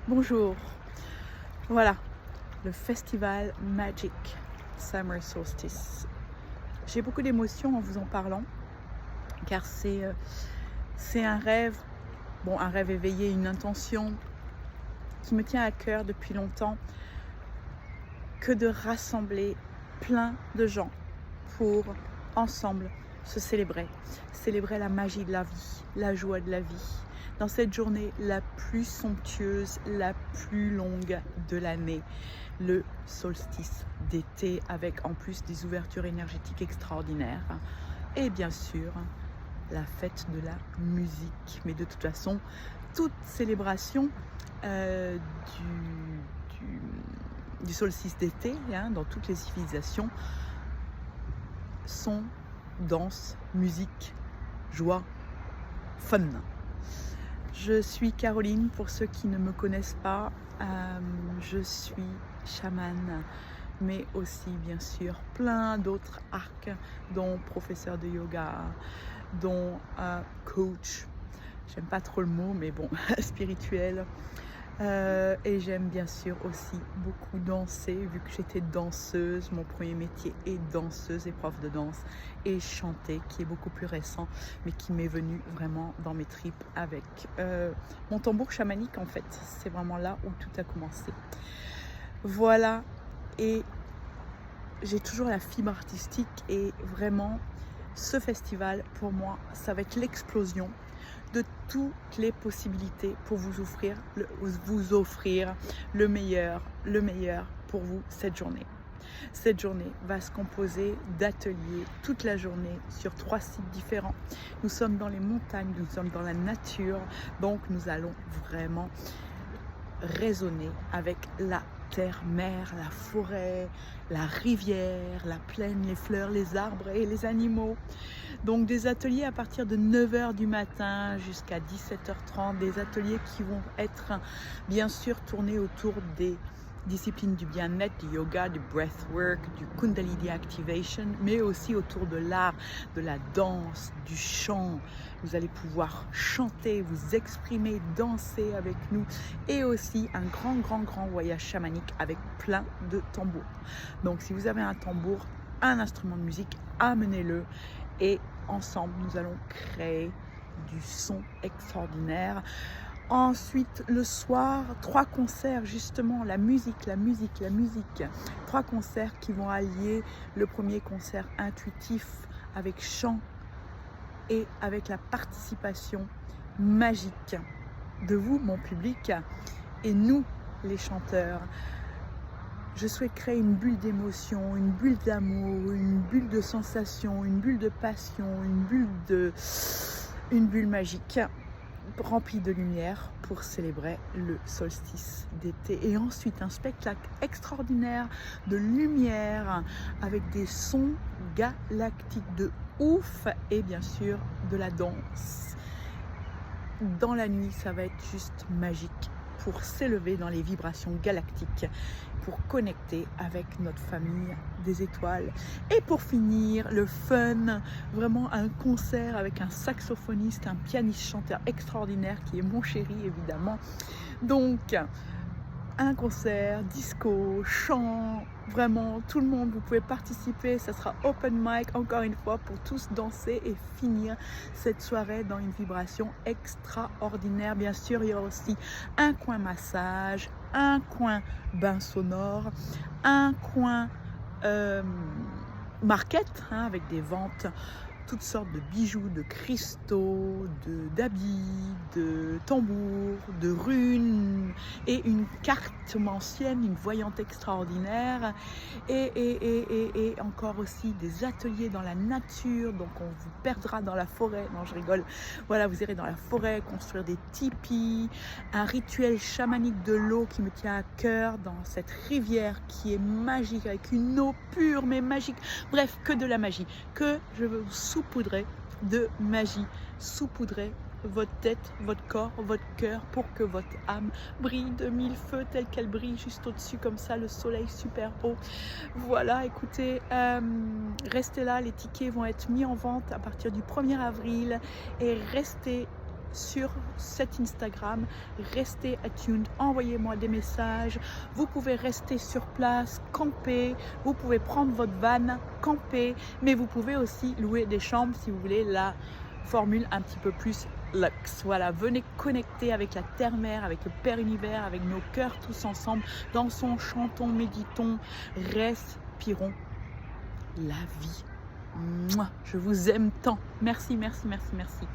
Bonjour, voilà, le festival Magic Summer Solstice. J'ai beaucoup d'émotions en vous en parlant, car c'est un rêve, bon, un rêve éveillé, une intention qui me tient à cœur depuis longtemps, que de rassembler plein de gens pour ensemble se célébrer la magie de la vie, la joie de la vie, dans cette journée la plus somptueuse, la plus longue de l'année, le solstice d'été, avec en plus des ouvertures énergétiques extraordinaires et bien sûr la fête de la musique. Mais de toute façon, toute célébration euh, du solstice d'été, dans toutes les civilisations, sont danse, musique, joie, fun. Je suis Caroline, pour ceux qui ne me connaissent pas. Je suis chamane, mais aussi bien sûr plein d'autres arcs, dont professeur de yoga, dont coach, j'aime pas trop le mot, mais bon, spirituel. Et j'aime bien sûr aussi beaucoup danser, vu que j'étais danseuse. Mon premier métier est danseuse et prof de danse, et chanter, qui est beaucoup plus récent, mais qui m'est venu vraiment dans mes tripes avec mon tambour chamanique. En fait, c'est vraiment là où tout a commencé. Voilà, et j'ai toujours la fibre artistique, et vraiment ce festival pour moi ça va être l'explosion de toutes les possibilités pour vous offrir le meilleur pour vous cette journée. Cette journée va se composer d'ateliers toute la journée sur 3 sites différents. Nous sommes dans les montagnes, nous sommes dans la nature, donc nous allons vraiment résonner avec la terre-mer, la forêt, la rivière, la plaine, les fleurs, les arbres et les animaux. Donc des ateliers à partir de 9h du matin jusqu'à 17h30, des ateliers qui vont être bien sûr tournés autour des disciplines du bien-être, du yoga, du breathwork, du Kundalini Activation, mais aussi autour de l'art, de la danse, du chant. Vous allez pouvoir chanter, vous exprimer, danser avec nous, et aussi un grand voyage chamanique avec plein de tambours. Donc si vous avez un tambour, un instrument de musique, amenez-le, et ensemble nous allons créer du son extraordinaire. Ensuite, le soir, 3 concerts, justement, la musique. 3 concerts qui vont allier le premier concert intuitif avec chant et avec la participation magique de vous, mon public, et nous, les chanteurs. Je souhaite créer une bulle d'émotion, une bulle d'amour, une bulle de sensation, une bulle de passion, une bulle magique remplie de lumière pour célébrer le solstice d'été. Et ensuite un spectacle extraordinaire de lumière avec des sons galactiques de ouf, et bien sûr de la danse. Dans la nuit, ça va être juste magique pour s'élever dans les vibrations galactiques, pour connecter avec notre famille des étoiles. Et pour finir, le fun, vraiment un concert avec un saxophoniste, un pianiste chanteur extraordinaire qui est mon chéri évidemment. Donc un concert, disco, chant, vraiment tout le monde, vous pouvez participer, ça sera open mic encore une fois pour tous danser et finir cette soirée dans une vibration extraordinaire. Bien sûr, il y aura aussi un coin massage, un coin bain sonore, un coin market, avec des ventes, toutes sortes de bijoux, de cristaux, d'habits, de tambours, de runes, et une cartomancienne, une voyante extraordinaire, et encore aussi des ateliers dans la nature. Donc on vous perdra dans la forêt, non je rigole, voilà, vous irez dans la forêt construire des tipis, un rituel chamanique de l'eau qui me tient à cœur dans cette rivière qui est magique, avec une eau pure mais magique, bref, que de la magie, que je veux saupoudrer de magie, saupoudrer votre tête, votre corps, votre cœur, pour que votre âme brille de 1000 feux, telle qu'elle brille juste au-dessus comme ça, le soleil super haut. Voilà, écoutez, restez là, les tickets vont être mis en vente à partir du 1er avril, et restez sur cet Instagram. Restez attuned, envoyez-moi des messages. Vous pouvez rester sur place, camper. Vous pouvez prendre votre van, camper. Mais vous pouvez aussi louer des chambres si vous voulez la formule un petit peu plus luxe. Voilà, venez connecter avec la terre-mère, avec le Père Univers, avec nos cœurs tous ensemble. Dansons, chantons, méditons, respirons la vie. Mouah, je vous aime tant. Merci, merci, merci, merci.